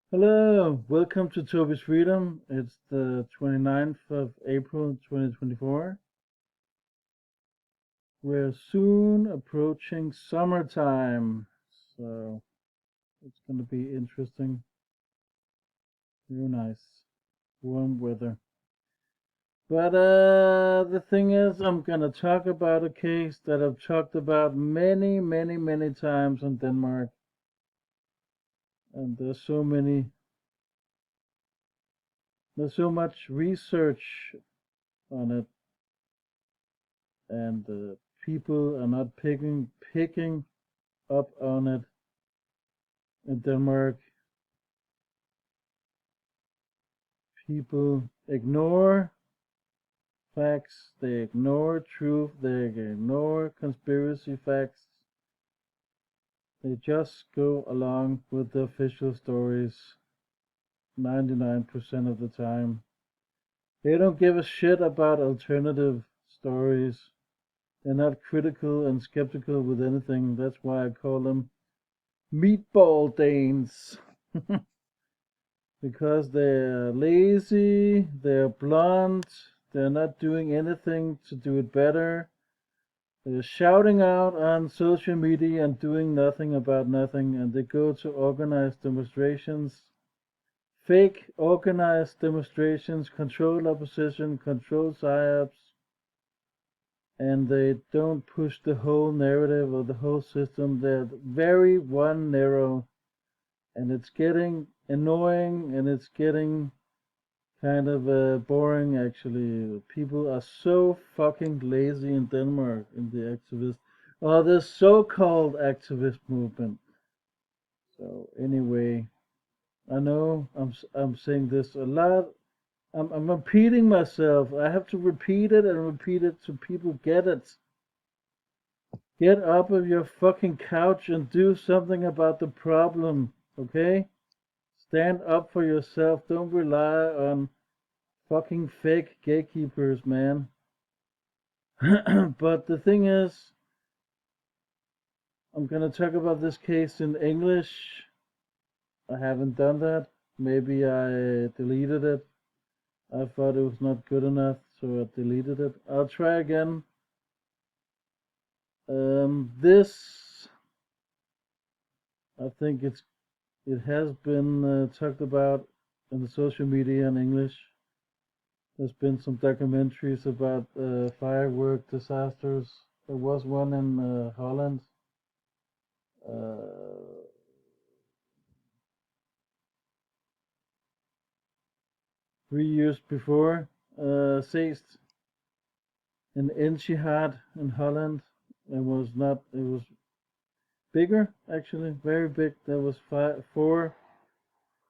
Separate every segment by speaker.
Speaker 1: Hello, welcome to Toby's Freedom. It's the 29th of April 2024. We're soon approaching summertime, so it's going to be interesting. Very nice, warm weather. But the thing is, I'm going to talk about a case that I've talked about many times in Denmark. And there's so much research on it, and people are not picking up on it. In Denmark, people ignore facts, they ignore truth, they ignore conspiracy facts. They just go along with the official stories 99% of the time. They don't give a shit about alternative stories. They're not critical and skeptical with anything. That's why I call them meatball Danes. Because they're lazy, they're blunt, they're not doing anything to do it better. They're shouting out on social media and doing nothing about nothing, and they go to organized demonstrations, fake organized demonstrations, control opposition, control psyops, and they don't push the whole narrative or the whole system. They're very one narrow, and it's getting annoying and it's getting kind of boring actually. People are so fucking lazy in Denmark in the activist or the so-called activist movement. So anyway, I know I'm saying this a lot. I'm repeating myself. I have to repeat it and repeat it so people get it. Get up of your fucking couch and do something about the problem, okay? Stand up for yourself. Don't rely on fucking fake gatekeepers, man. But the thing is, I'm gonna talk about this case in English. I haven't done that. Maybe I deleted it. I thought it was not good enough, so I deleted it. I'll try again. This, I think it has been talked about in the social media in English. There's been some documentaries about firework disasters. There was one in Holland. Uh, 3 years before, seest in Enschede in Holland. It was not. It was bigger actually, very big. There was four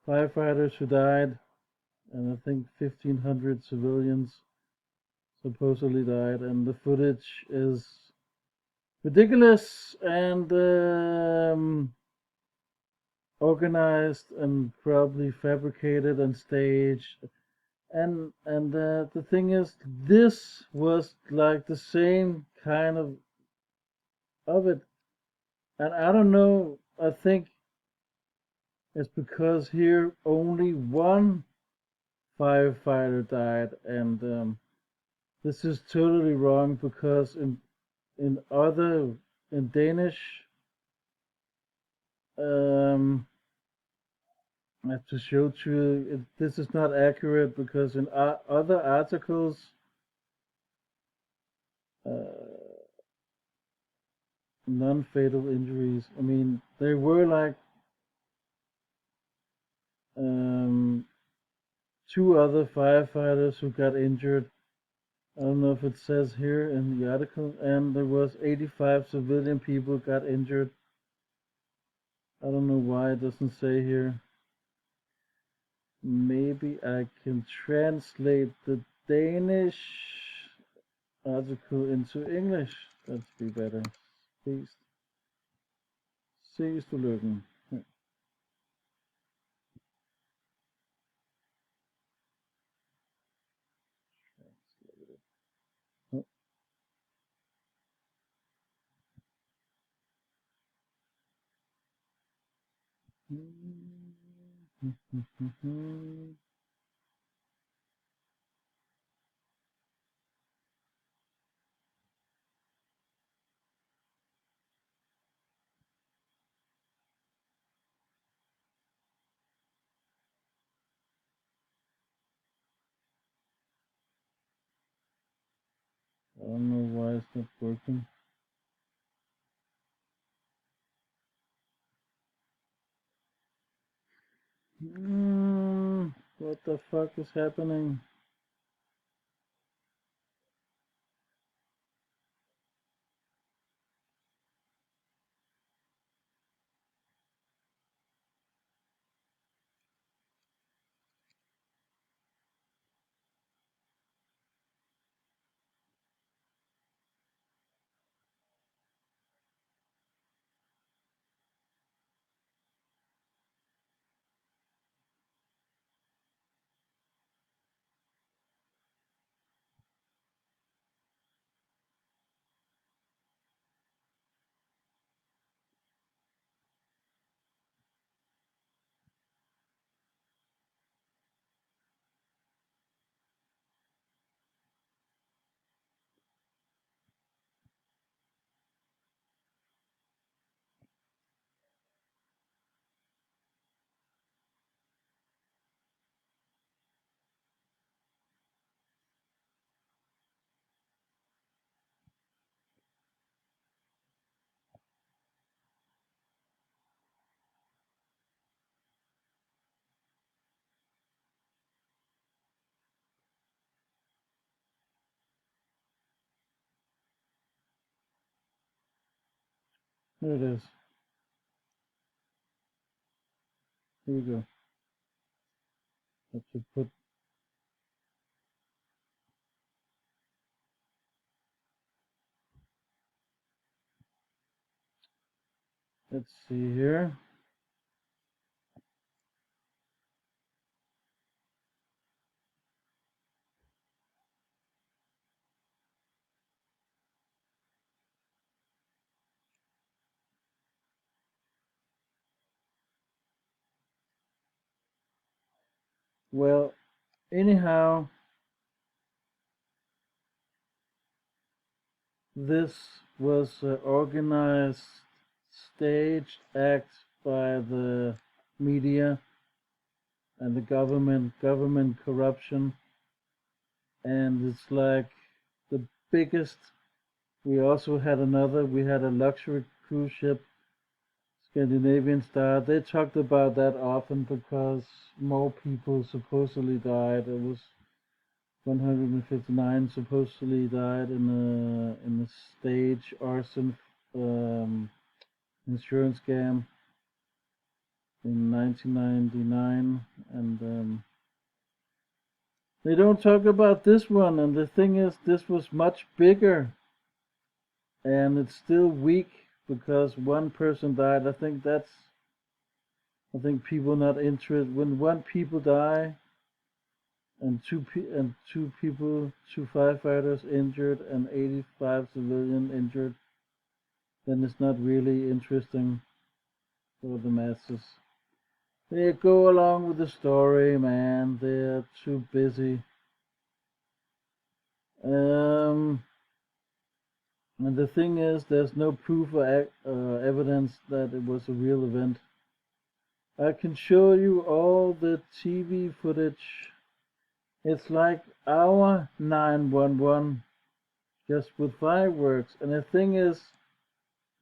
Speaker 1: firefighters who died, and I think 1,500 civilians supposedly died. And the footage is ridiculous and organized and probably fabricated and staged. And the thing is, this was like the same kind of it. And I don't know. I think it's because here only one firefighter died, and this is totally wrong because in other in Danish, um, I have to show to you this is not accurate because in other articles, uh, non-fatal injuries. I mean, there were like um, two other firefighters who got injured. I don't know if it says here in the article, and there was 85 civilian people got injured. I don't know why it doesn't say here. Maybe I can translate the Danish article into English. That'd be better. Please. Ses du lykken. I don't know why it's not working. What the fuck is happening? Here it is. Here we go. Have to put. Let's see here. Well, anyhow, this was an organized, staged act by the media and the government corruption, and it's like the biggest. We also had another. We had a luxury cruise ship, Scandinavian Star. They talked about that often because more people supposedly died. It was 159 supposedly died in a stage arson insurance scam in 1999, and they don't talk about this one. And the thing is, this was much bigger, and it's still weak because one person died. I think people not interested when one people die and two firefighters injured and 85 civilian injured, then it's not really interesting for the masses. They go along with the story, man. They're too busy. And the thing is, there's no proof or evidence that it was a real event. I can show you all the TV footage. It's like our 911, just with fireworks. And the thing is,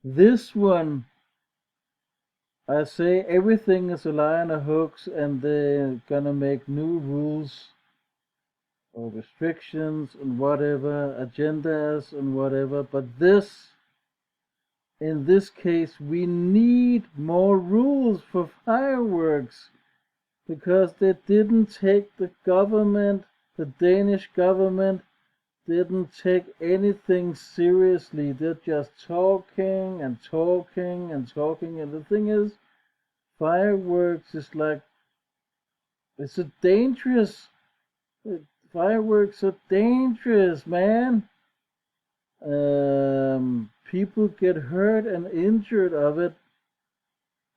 Speaker 1: this one, I say everything is a lie and a hoax, and they're gonna make new rules or restrictions and whatever, agendas and whatever. But in this case, we need more rules for fireworks because they didn't take the Danish government didn't take anything seriously. They're just talking and talking and talking. And the thing is, fireworks is like, it's a dangerous, fireworks are dangerous, man. People get hurt and injured of it.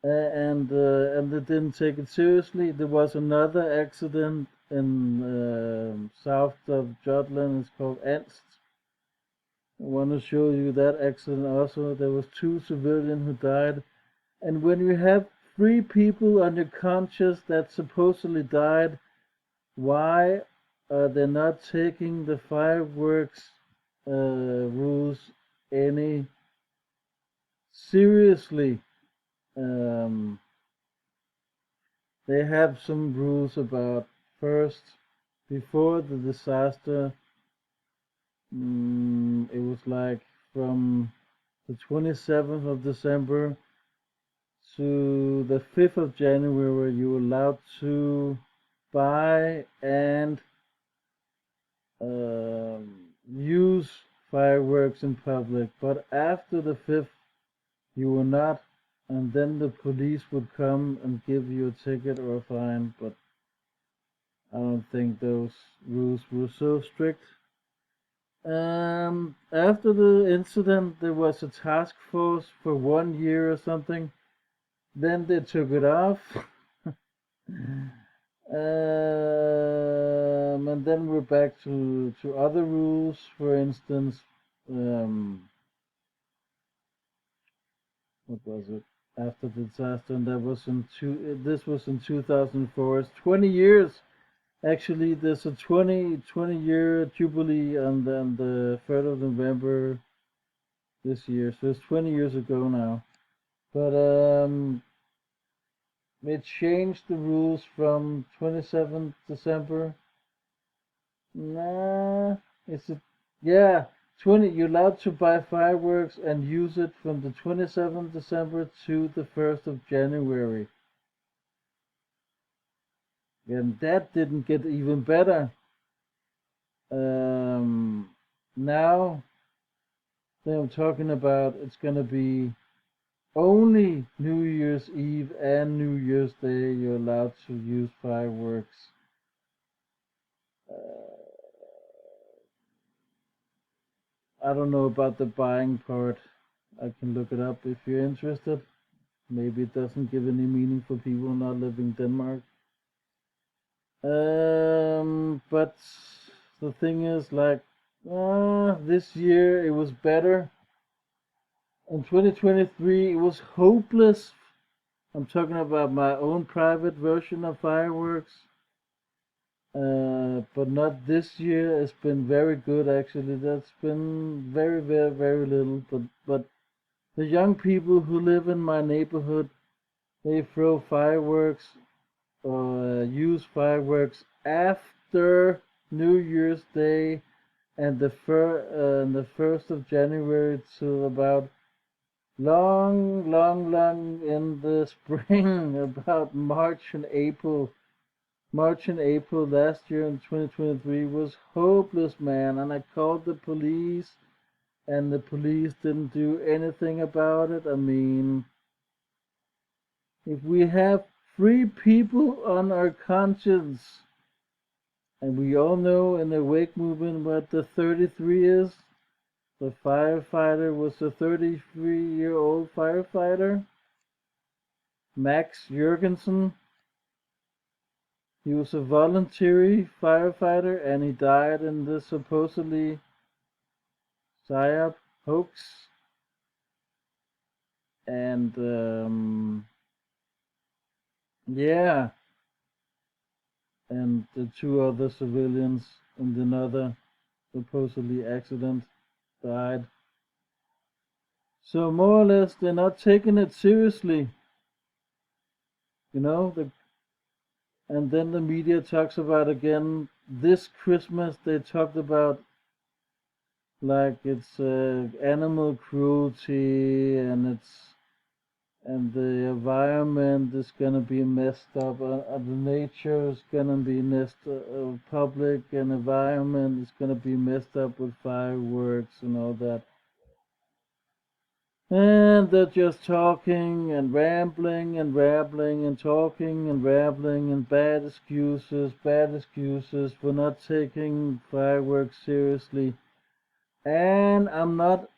Speaker 1: and they didn't take it seriously. There was another accident in south of Jutland. It's called Ernst. I want to show you that accident also. There was two civilians who died. And when you have three people on your conscience that supposedly died, why are they not taking the fireworks rules any seriously? Um, they have some rules about first, before the disaster. It was like from the 27th of December to the 5th of January, you were allowed to buy and use fireworks in public. But after the 5th, you were not, and then the police would come and give you a ticket or a fine. But I don't think those rules were so strict. After the incident, there was a task force for 1 year or something. Then they took it off. And then we're back to other rules. For instance, what was it? After the disaster, and that was this was in 2004. It's 20 years. Actually, there's a 20-year jubilee on the 3rd of November this year. So it's 20 years ago now. But it changed the rules from 27th December. Nah, is it? Yeah, 20. You're allowed to buy fireworks and use it from the 27th December to the 1st of January. And that didn't get even better. Now I'm talking about it's gonna be only New Year's Eve and New Year's Day you're allowed to use fireworks. I don't know about the buying part. I can look it up if you're interested. Maybe it doesn't give any meaning for people not living in Denmark. But the thing is, like, this year it was better. In 2023, it was hopeless. I'm talking about my own private version of fireworks. But not this year. It's been very good actually. That's been very, very, very little. But the young people who live in my neighborhood, they throw fireworks or use fireworks after New Year's Day and the 1st of January to about long, long, long in the spring, about March and April. March and April last year in 2023 was hopeless, man. And I called the police, and the police didn't do anything about it. I mean, if we have three people on our conscience, and we all know in the wake movement what the 33 is, the firefighter was a 33-year-old firefighter, Max Jurgensen. He was a voluntary firefighter and he died in the supposedly psyop hoax. And yeah, and the two other civilians in another supposedly accident died. So more or less they're not taking it seriously. You know, and then the media talks about again this Christmas they talked about like it's animal cruelty and the environment is gonna be messed up. The nature is gonna be messed up. Public and environment is gonna be messed up with fireworks and all that. And they're just talking and rambling and rambling and talking and rambling and bad excuses for not taking fireworks seriously. And I'm not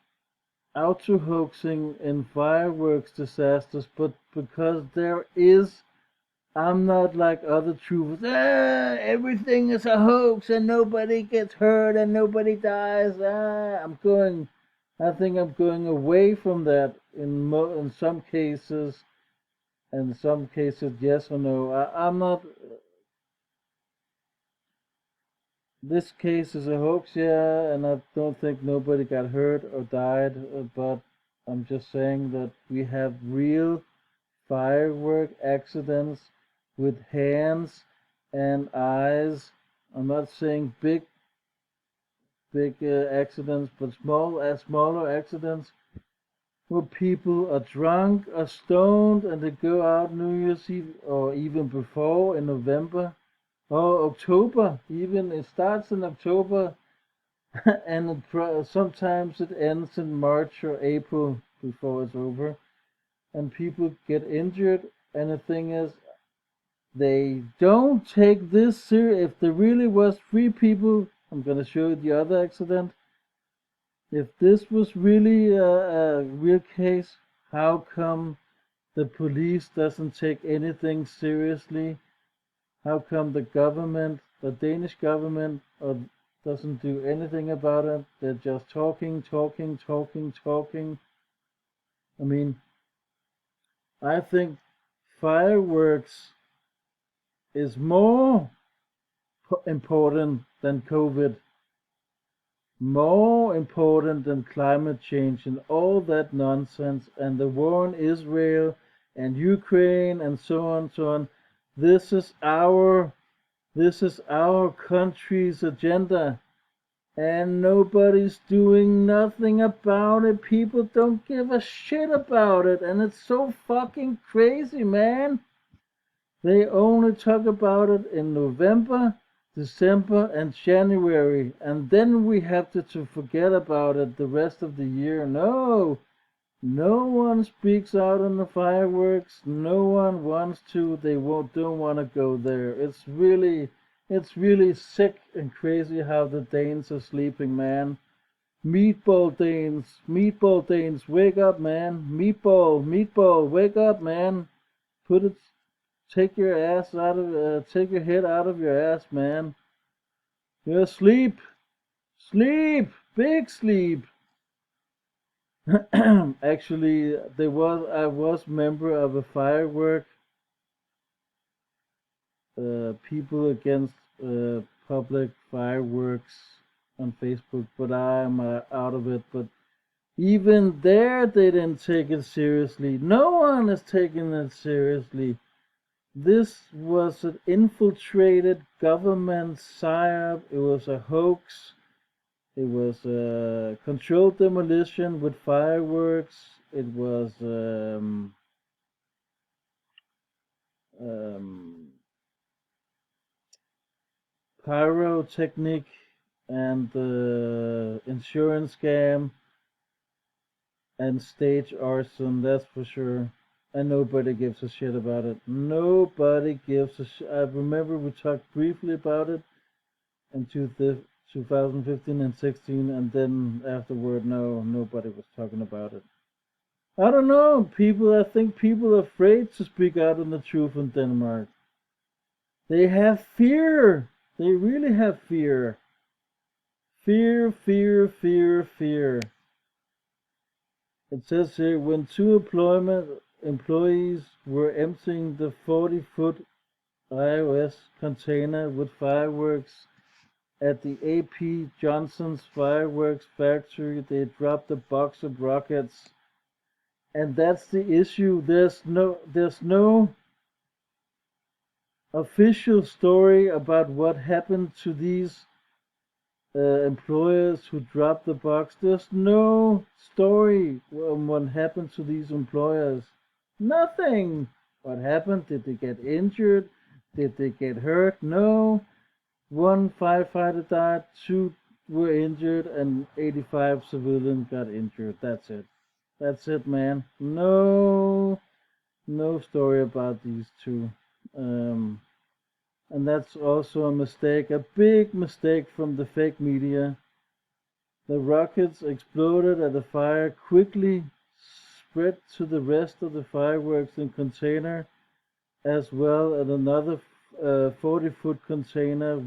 Speaker 1: out to hoaxing in fireworks disasters, but because I'm not like other truthers. Everything is a hoax and nobody gets hurt and nobody dies. I think I'm going away from that in some cases. In some cases, yes or no. I'm not. This case is a hoax, yeah, and I don't think nobody got hurt or died. But I'm just saying that we have real firework accidents with hands and eyes. I'm not saying big accidents, but smaller accidents where people are drunk, are stoned, and they go out New Year's Eve or even before in November or October. Even it starts in October, and sometimes it ends in March or April before it's over, and people get injured. And the thing is, they don't take this serious. If there really was three people, I'm gonna show you the other accident. If this was really a real case, how come the police doesn't take anything seriously? How come the government, the Danish government, doesn't do anything about it? They're just talking, talking, talking, talking. I mean, I think fireworks is more important than COVID, more important than climate change and all that nonsense and the war in Israel and Ukraine and so on and so on. This is our country's agenda, and nobody's doing nothing about it. People don't give a shit about it, and it's so fucking crazy, man. They only talk about it in November, December, and January, and then we have to forget about it the rest of the year. No, no one speaks out on the fireworks. No one wants to. Don't want to go there. It's really sick and crazy how the Danes are sleeping, man. Meatball Danes, wake up, man. Meatball, wake up, man. Put it, take your take your head out of your ass, man. Yeah, sleep, big sleep. Actually, I was member of a firework, people against public fireworks on Facebook, but I'm out of it. But even there, they didn't take it seriously. No one is taking it seriously. This was an infiltrated government psyop. It was a hoax. It was a controlled demolition with fireworks. It was um, pyrotechnic and insurance scam and stage arson, that's for sure. And nobody gives a shit about it. Nobody gives a shit. I remember we talked briefly about it in 2015 and 16, and then afterward, no, nobody was talking about it. I don't know. I think people are afraid to speak out on the truth in Denmark. They have fear. They really have fear. Fear, fear, fear, fear. It says here, when two employees were emptying the 40-foot iOS container with fireworks at the AP Johnson's fireworks factory, they dropped a box of rockets. And that's the issue. There's no official story about what happened to these employers who dropped the box. There's no story on what happened to these employers. Nothing. What happened? Did they get injured? Did they get hurt? No. One firefighter died, two were injured, and 85 civilians got injured. That's it. That's it, man. No story about these two. And that's also a mistake, a big mistake from the fake media. The rockets exploded as the fire quickly spread to the rest of the fireworks in container as well as another 40-foot container,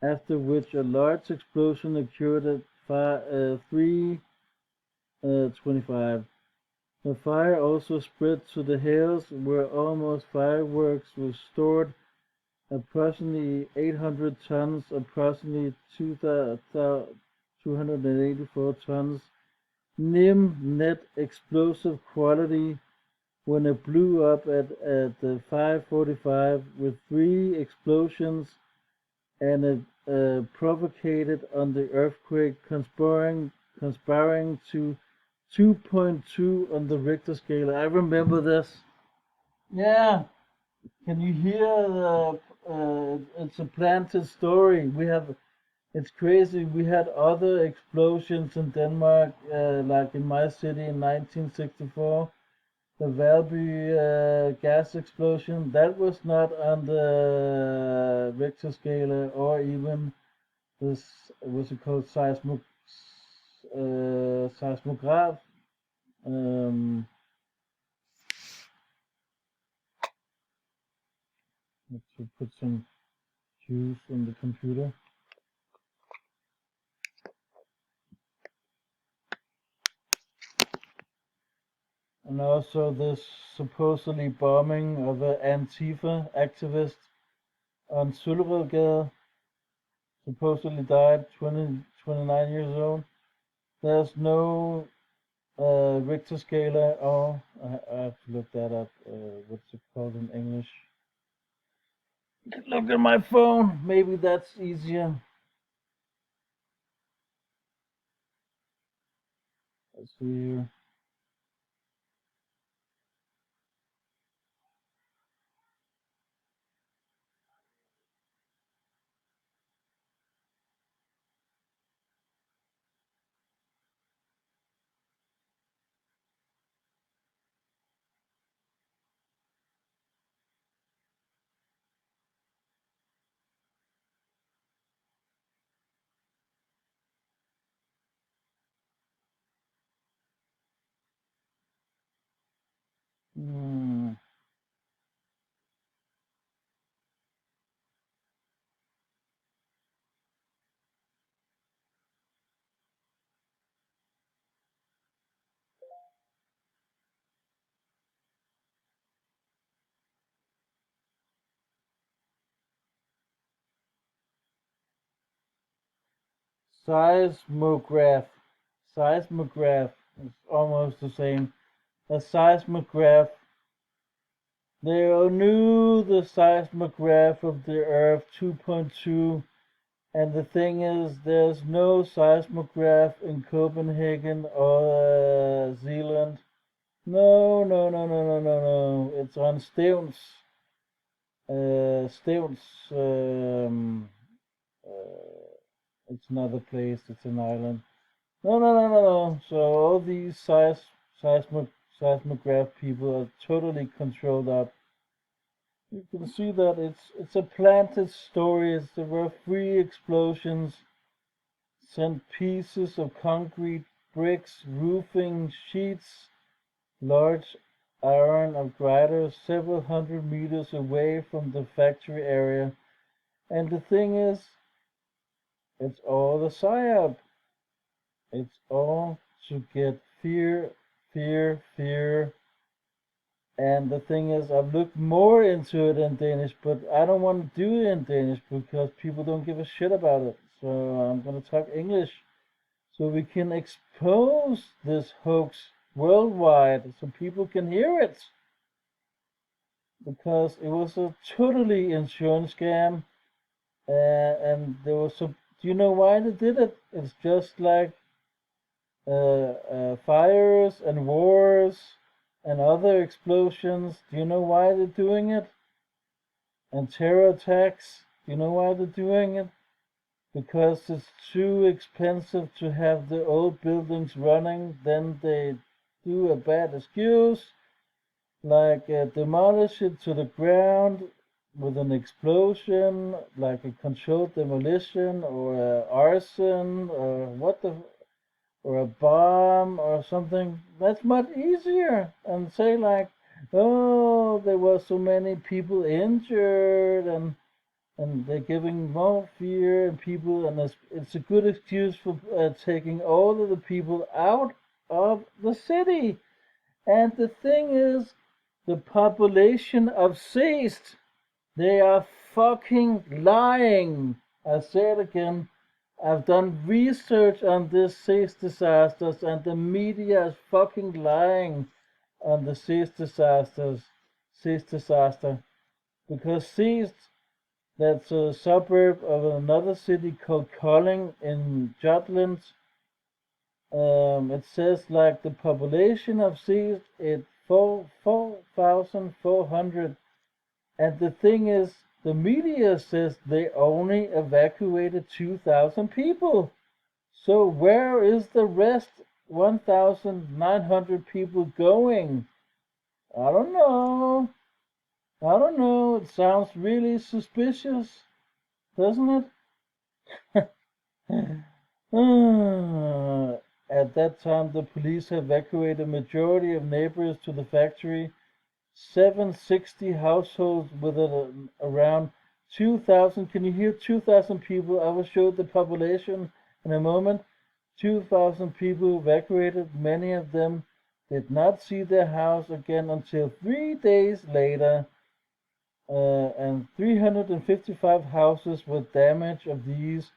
Speaker 1: after which a large explosion occurred at 3:25. The fire also spread to the hills where almost fireworks were stored, approximately 800 tons, approximately 284 tons, NIM net explosive quality when it blew up at 5:45 with 3 explosions, and it provocated on the earthquake, conspiring to 2.2 on the Richter scale. I remember this. Yeah, can you hear the? It's a planted story. It's crazy. We had other explosions in Denmark, like in my city in 1964. The Valby gas explosion, that was not on the Richter scale or even this, what's it called, seismograph. Let's put some juice on the computer. And also this supposedly bombing of an Antifa activist on Søllerødgade, supposedly died 29 years old. There's no Richter scale. Oh, I have to look that up. What's it called in English? Look at my phone. Maybe that's easier. Let's see here. Hmm. Seismograph. Seismograph. It's almost the same. A seismograph. They knew the seismograph of the Earth 2.2, and the thing is, there's no seismograph in Copenhagen or Zealand. No, no, no, no, no, no, no. It's on Stevens. Stevens. It's another place. It's an island. No, no, no, no, no. So all these seismograph people are totally controlled up. You can see that it's a planted story. There were 3 explosions, sent pieces of concrete, bricks, roofing, sheets, large iron of grinders several hundred meters away from the factory area. And the thing is, it's all a psyop. It's all to get fear, fear, fear. And the thing is, I've looked more into it in Danish, but I don't want to do it in Danish because people don't give a shit about it. So I'm going to talk English so we can expose this hoax worldwide so people can hear it. Because it was a totally insurance scam. And there was some. Do you know why they did it? It's just like fires and wars and other explosions. Do you know why they're doing it? And terror attacks. Do you know why they're doing it? Because it's too expensive to have the old buildings running. Then they do a bad excuse, like demolish it to the ground with an explosion, like a controlled demolition or arson or what the. or a bomb or something, that's much easier. And say like, oh, there were so many people injured, and they're giving more fear and people, and it's a good excuse for taking all of the people out of the city. And the thing is, the population of seest, they are fucking lying. I say it again. I've done research on this seest disasters, and the media is fucking lying on the seest disaster, because seest, that's a suburb of another city called Colling in Jutland. It says like the population of seest is 4,400, and the thing is, the media says they only evacuated 2,000 people. So where is the rest 1,900 people going? I don't know. I don't know. It sounds really suspicious, doesn't it? At that time, the police evacuated a majority of neighbors to the factory. 760 households with around 2,000. Can you hear 2,000 people? I will show the population in a moment. 2,000 people evacuated. Many of them did not see their house again until 3 days later. And 355 houses were damaged. Of these,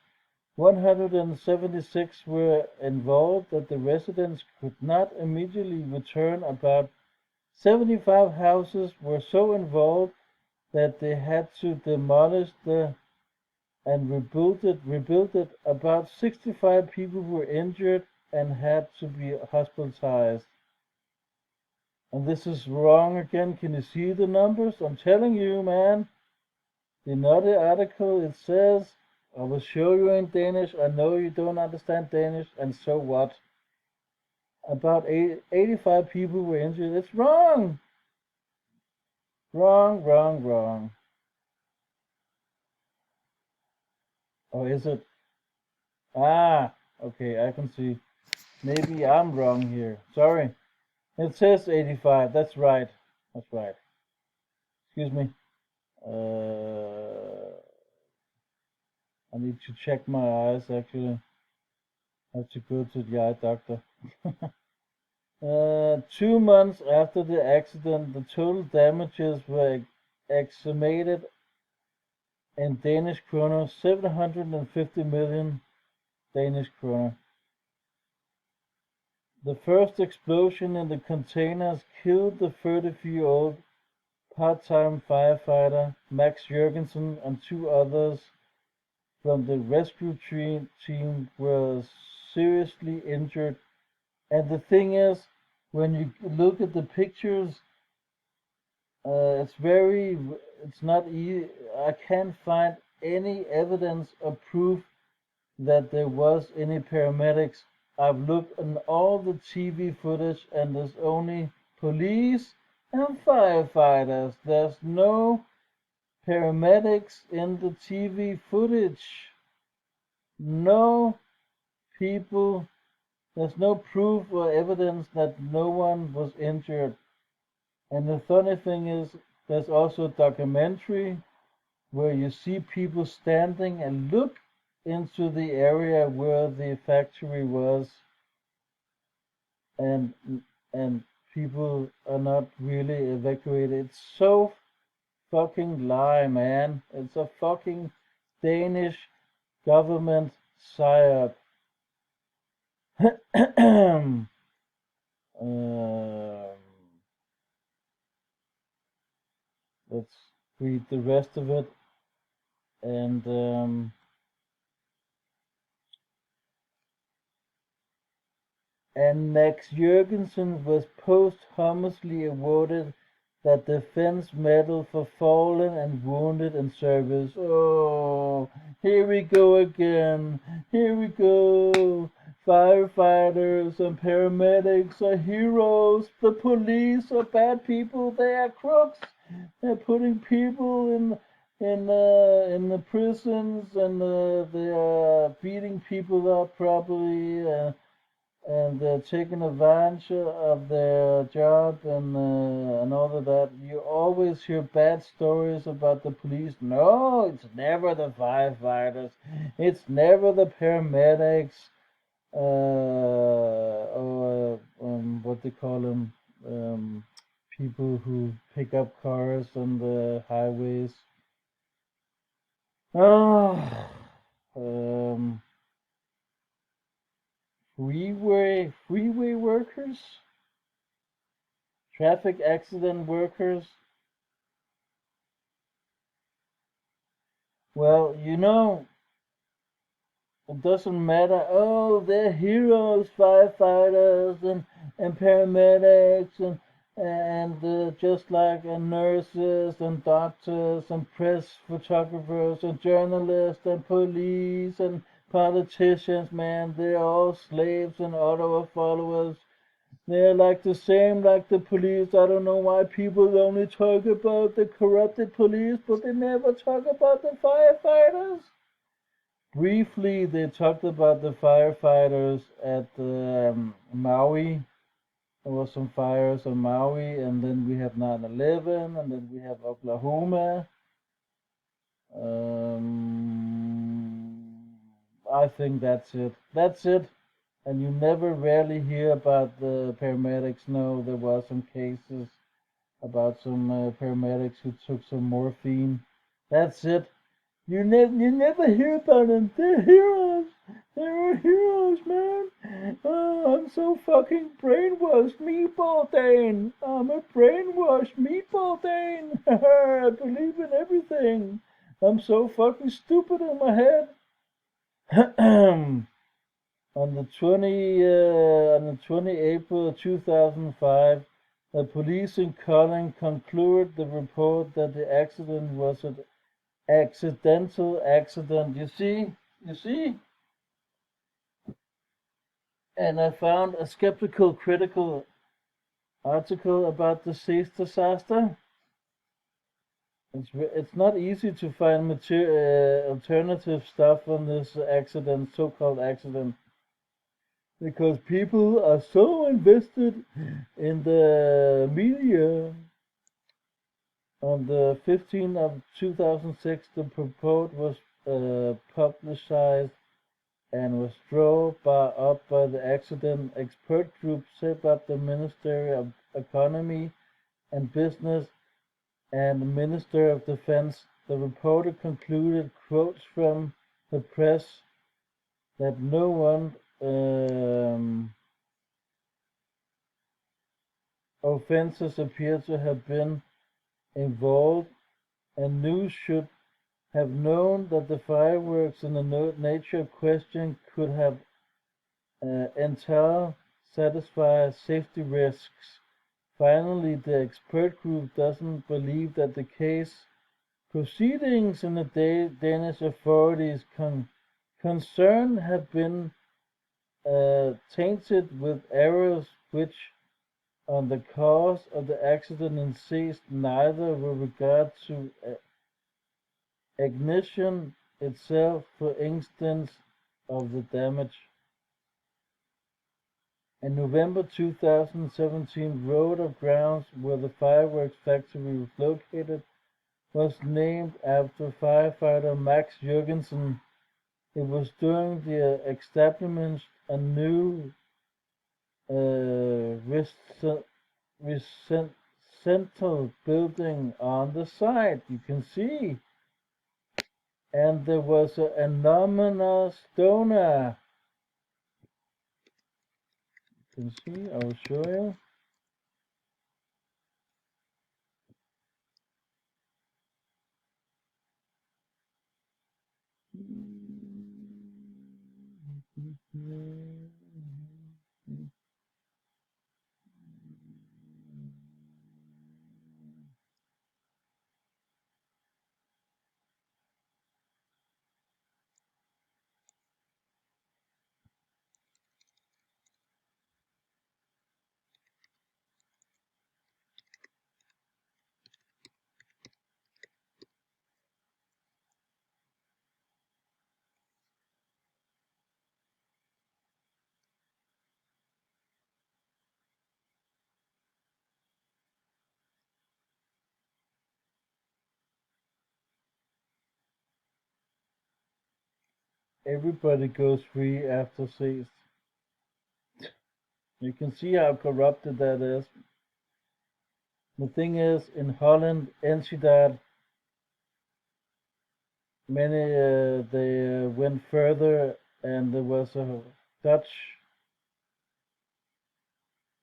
Speaker 1: 176 were involved that the residents could not immediately return. About 75 houses were so involved that they had to demolish and rebuild it. About 65 people were injured and had to be hospitalized. And this is wrong again. Can you see the numbers? I'm telling you, man. In other article it says, I will show you in Danish. I know you don't understand Danish, and so what? About 85 people were injured. It's wrong. Wrong, wrong, wrong. Or is it? Ah, okay, I can see. Maybe I'm wrong here. Sorry. It says 85. That's right. That's right. Excuse me. I need to check my eyes actually. I have to go to the eye doctor. 2 months after the accident, the total damages were estimated in Danish kroner 750 million Danish kroner. The first explosion in the containers killed the 33-year-old part-time firefighter Max Jørgensen, and two others from the rescue team were seriously injured. And the thing is, when you look at the pictures, it's not easy. I can't find any evidence or proof that there was any paramedics. I've looked on all the TV footage, and there's only police and firefighters. There's no paramedics in the TV footage. No people, there's no proof or evidence that no one was injured. And the funny thing is, there's also a documentary where you see people standing and look into the area where the factory was, and and people are not really evacuated. It's so fucking lie, man. It's a fucking Danish government psyop. Let's read the rest of it. And Max Jørgensen was posthumously awarded the Defense Medal for fallen and wounded in service. Oh, here we go again. Here we go. Firefighters and paramedics are heroes. The police are bad people. They are crooks. They're putting people in the prisons, and they are beating people up probably. and they're taking advantage of their job and all of that. You always hear bad stories about the police. No, it's never the firefighters. It's never the paramedics. Or what they call them, people who pick up cars on the highways. Oh, um, freeway workers, traffic accident workers. Well, it doesn't matter. Oh, they're heroes, firefighters and paramedics and just like nurses and doctors and press photographers and journalists and police and politicians. Man, they're all slaves and auto followers. They're like the same like the police. I don't know why people only talk about the corrupted police, but they never talk about the firefighters. Briefly, they talked about the firefighters at Maui. There was some fires on Maui, and then we have 9/11, and then we have Oklahoma. I think that's it. That's it. And you never rarely hear about the paramedics. No, there was some cases about some paramedics who took some morphine. That's it. You never hear about them. They're heroes. They're heroes, man. Oh, I'm so fucking brainwashed, meatball Dane. I'm a brainwashed meatball Dane. I believe in everything. I'm so fucking stupid in my head. On the 20 April 2005, the police in Cullen concluded the report that the accident was an accidental accident. You see, and I found a skeptical, critical article about the seest disaster. It's not easy to find alternative stuff on this accident, so-called accident, because people are so invested in the media. On the 15th of 2006, the report was publicized and was drawn up by the accident expert group set up the Ministry of Economy and Business and the Minister of Defense. The reporter concluded quotes from the press that no one offenses appear to have been involved, and news should have known that the fireworks in the nature question could have entail satisfy safety risks. Finally, the expert group doesn't believe that the case proceedings in the Danish authorities concerned have been tainted with errors which, on the cause of the accident, insist neither with regard to ignition itself, for instance, of the damage. In November 2017, road of grounds where the fireworks factory was located was named after firefighter Max Jurgensen. It was during the establishment a new central building on the site. You can see, and there was an enormous donor. You can see. I will show you. everybody goes free after seest. You can see how corrupted that is. The thing is, in Holland, Enschede, many they went further, and there was a Dutch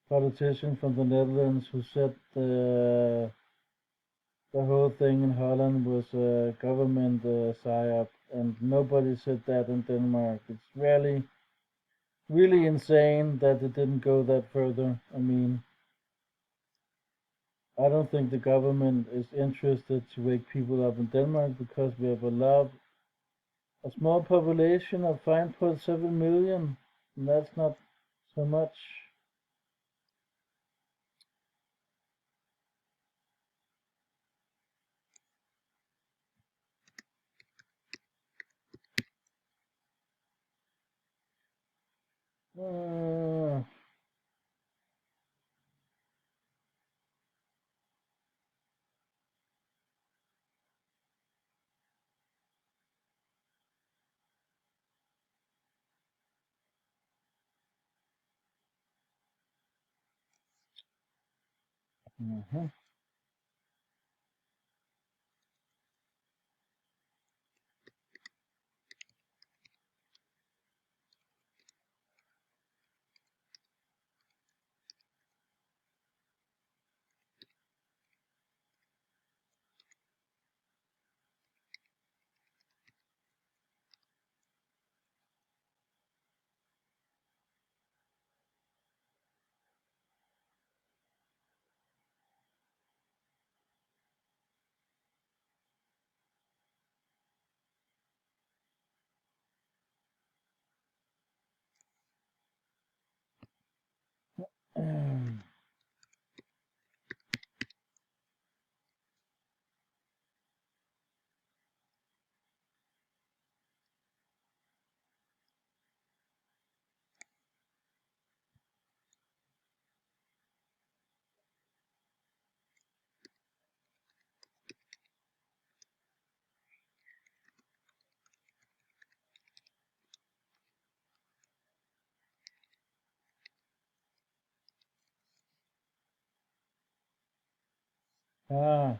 Speaker 1: politician from the Netherlands who said the whole thing in Holland was a government psyop, and nobody said that in Denmark. It's really insane that it didn't go that further. I mean, I don't think the government is interested to wake people up in Denmark because we have a small population of 5.7 million, and that's not so much. Uh, mhm.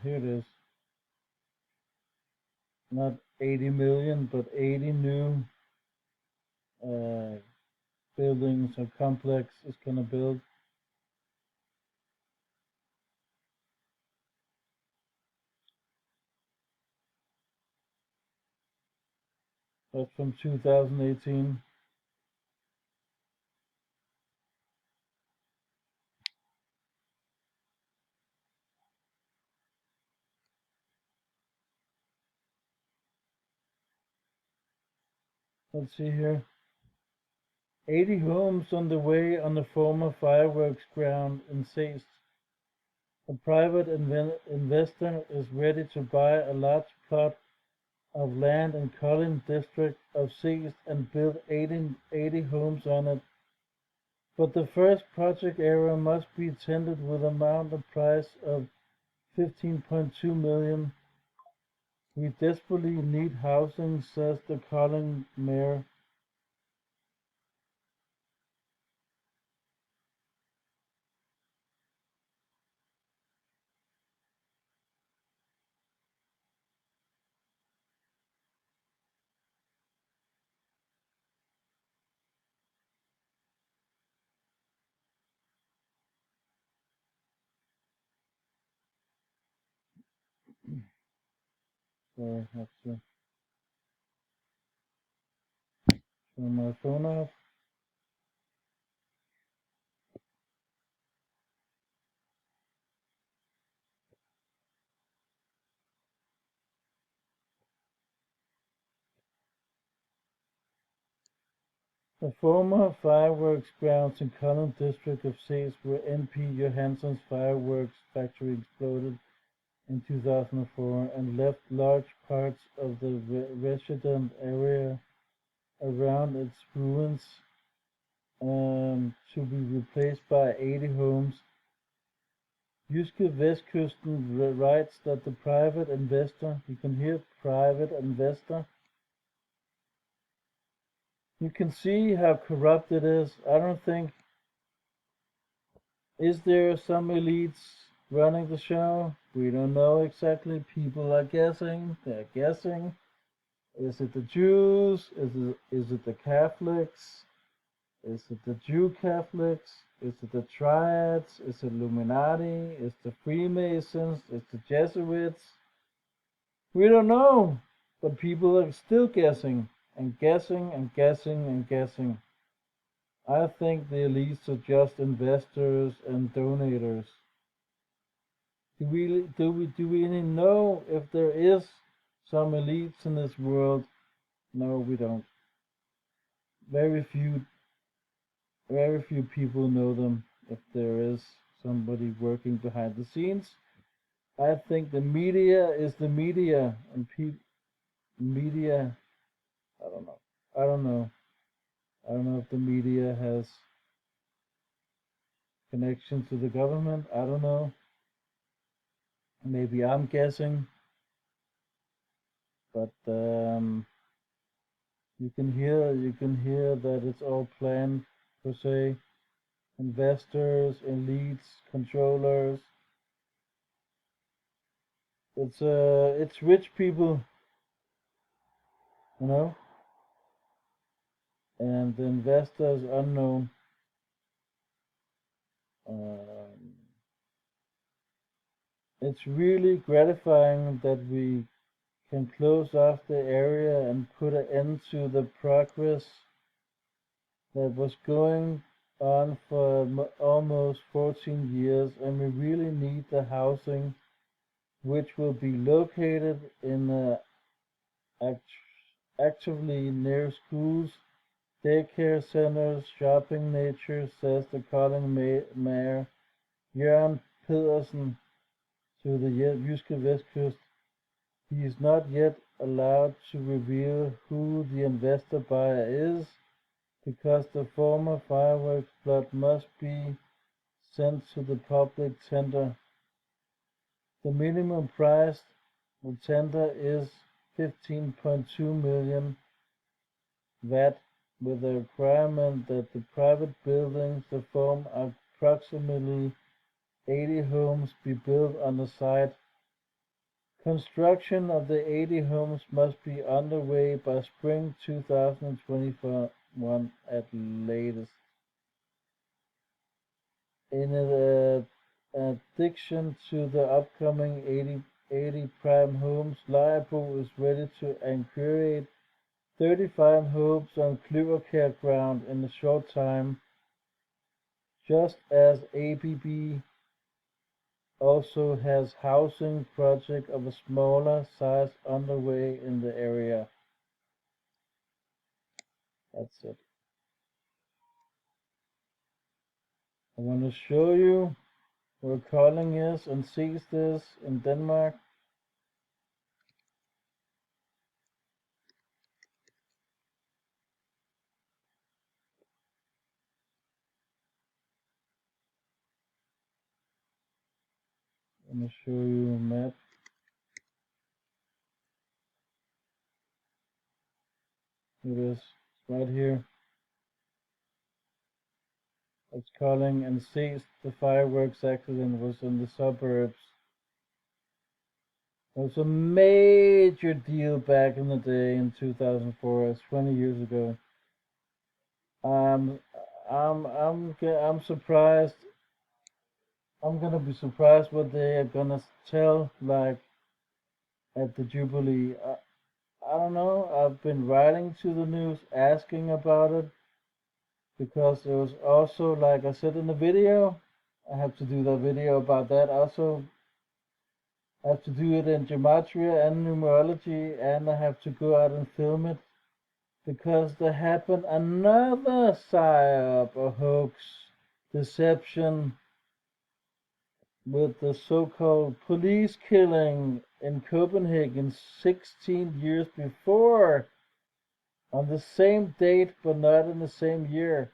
Speaker 1: Here it is. Not 80 million, but 80 new uh, buildings or complex is gonna build. That's from 2018. Let's see here. 80 homes on the way on the former fireworks ground in Seest. A private investor is ready to buy a large plot of land in Collin district of Seest and build 80 homes on it. But the first project area must be tendered with amount of price of 15.2 million. We desperately need housing, says the Collin mayor. Sorry, I have to turn my phone off. The former fireworks grounds in Collin district of Seest where NP Johansson's fireworks factory exploded in 2004 and left large parts of the resident area around its ruins to be replaced by 80 homes. Jyske Vestkysten writes that the private investor, you can hear private investor, You can see how corrupt it is. I don't think, is there some elites running the show? We don't know exactly. People are guessing. They're guessing. Is it the Jews? Is it the Catholics? Is it the Jew Catholics? Is it the Triads? Is it Illuminati? Is it the Freemasons? Is it the Jesuits? We don't know. But people are still guessing and guessing and guessing and guessing. I think the elites are just investors and donators. Do we really know if there is some elites in this world? No, we don't. Very few Very few people know them. If there is somebody working behind the scenes, I think the media is the media, and media. I don't know. I don't know. I don't know if the media has connection to the government. I don't know. Maybe I'm guessing, but you can hear that it's all planned per se. Investors, elites, controllers. It's rich people, you know, and the investors unknown. Um, it's really gratifying that we can close off the area and put an end to the progress that was going on for almost 14 years, and we really need the housing, which will be located in actively near schools, daycare centers, shopping nature, says the calling mayor, Jørgen Pedersen, to the Jyske Vestkyst. He is not yet allowed to reveal who the investor buyer is, because the former fireworks plot must be sent to the public tender. The minimum price the tender is 15.2 million VAT, with the requirement that the private buildings that form approximately 80 homes be built on the site. Construction of the 80 homes must be underway by spring 2021 at latest. In addition to the upcoming 80 prime homes, Lejrbo is ready to inaugurate 35 homes on Kløverkær ground in a short time, just as ABB also has housing project of a smaller size underway in the area. That's it. I want to show you where calling is and seest is in Denmark. I'm going to show you a map. It is right here. It's calling and seest. The fireworks accident was in the suburbs. It was a major deal back in the day in 2004. It's 20 years ago. I'm surprised. I'm gonna be surprised what they are gonna tell, like, at the Jubilee. I don't know. I've been writing to the news asking about it, because it was also, like I said in the video, I have to do that video about that. Also, I have to do it in gematria and numerology, and I have to go out and film it, because there happened another psyop, a hoax, deception, with the so-called police killing in Copenhagen 16 years before, on the same date but not in the same year.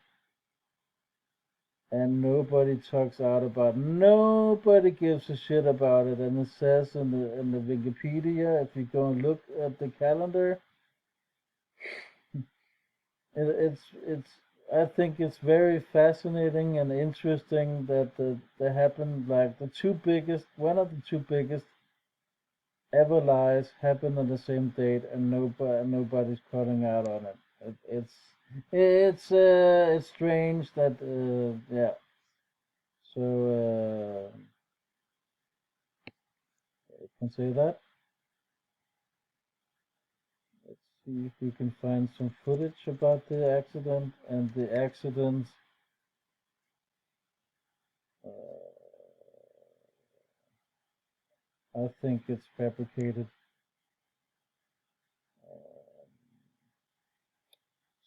Speaker 1: And nobody talks out about it. Nobody gives a shit about it. And it says in the Wikipedia, if you go and look at the calendar, it's I think it's very fascinating and interesting that there happened like one of the two biggest ever lies happened on the same date, and nobody's calling out on it. It's strange that yeah. So I can say that. Let's see if we can find some footage about the accident, and the accident. Uh, I think it's fabricated.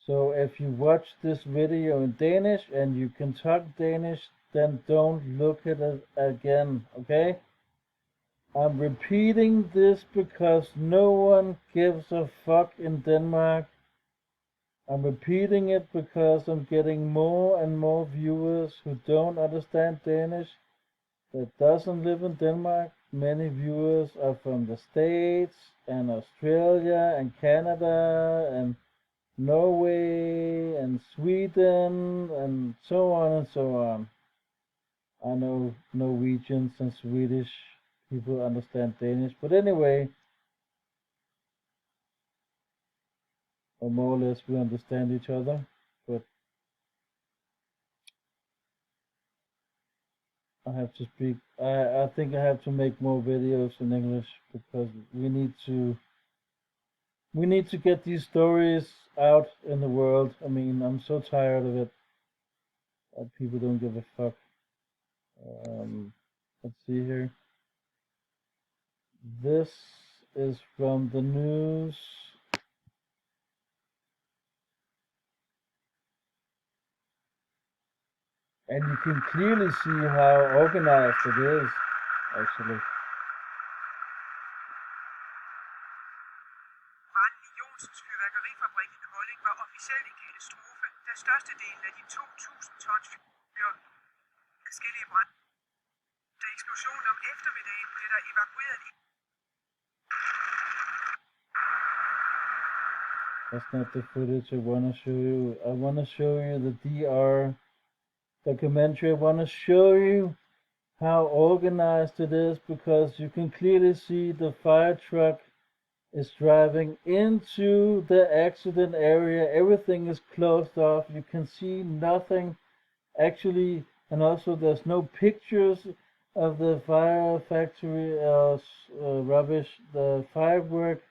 Speaker 1: So if you watch this video in Danish and you can talk Danish, then don't look at it again, okay? I'm repeating this because no one gives a fuck in Denmark. I'm repeating it because I'm getting more and more viewers who don't understand Danish, that doesn't live in Denmark. Many viewers are from the States and Australia and Canada and Norway and Sweden and so on and so on. I know Norwegians and Swedish people understand Danish, but anyway, or more or less we understand each other. But I have to speak. I think I have to make more videos in English because we need to get these stories out in the world. I mean, I'm so tired of it that people don't give a fuck. Let's see here. This is from the news. And you can clearly see how organized it is, actually. That's not the footage I want to show you. I want to show you the DR documentary. I want to show you how organized it is because you can clearly see the fire truck is driving into the accident area. Everything is closed off. You can see nothing actually, and also there's no pictures of the fire factory rubbish, the firework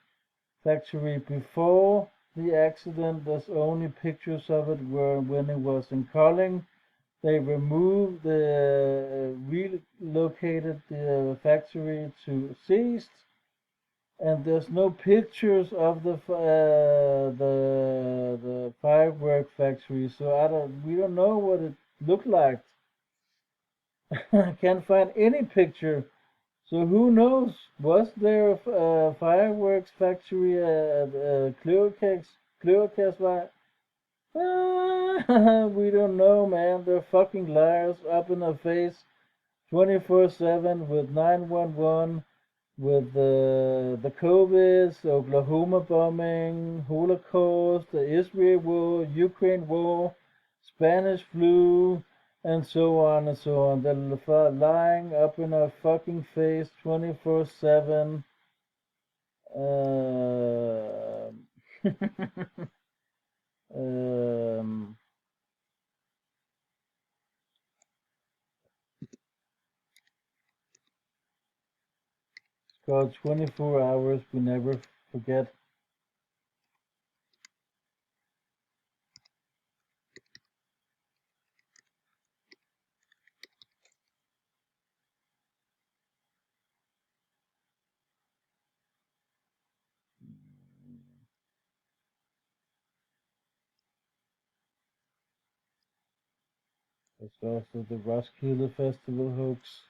Speaker 1: factory before the accident. There's only pictures of it where when it was in Kolding. They removed relocated the factory to seest, and there's no pictures of the firework factory. So we don't know what it looked like. I can't find any picture. So who knows? Was there a fireworks factory at Kløverkærsvej? We don't know, man. They're fucking liars up in our face 24/7 with 911, with the COVID, Oklahoma bombing, Holocaust, the Israel war, Ukraine war, Spanish flu, and so on and so on. They're lying up in our fucking face 24/7. Um, it's called 24 Hours We Never Forget. There's also the Roskilde Festival hoax.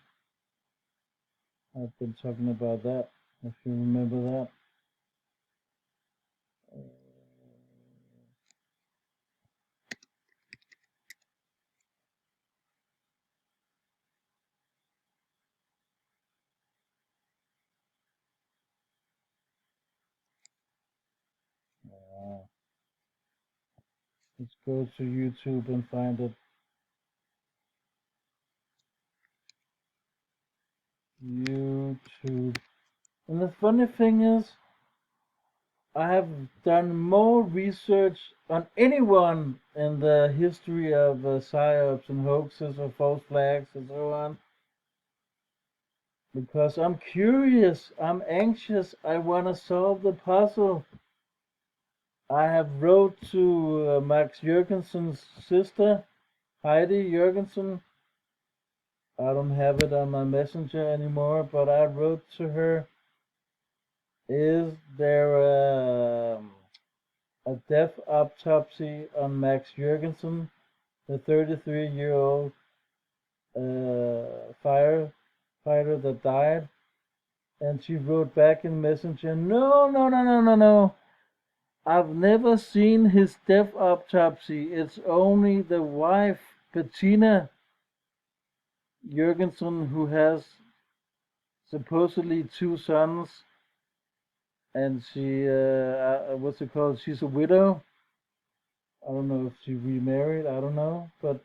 Speaker 1: I've been talking about that, if you remember that. Uh, Let's go to YouTube and find it. YouTube. And the funny thing is, I have done more research on anyone in the history of psyops and hoaxes or false flags and so on, because I'm curious, I'm anxious, I want to solve the puzzle. I have wrote to Max Jurgensen's sister, Heidi Jurgensen. I don't have it on my messenger anymore, but I wrote to her. Is there a death autopsy on Max Jurgensen, the 33-year-old firefighter that died? And she wrote back in Messenger, no, no, no, no, no, no. I've never seen his death autopsy. It's only the wife, Bettina Jurgensen, who has supposedly 2 sons, and she, what's it called? She's a widow. I don't know if she remarried. I don't know, but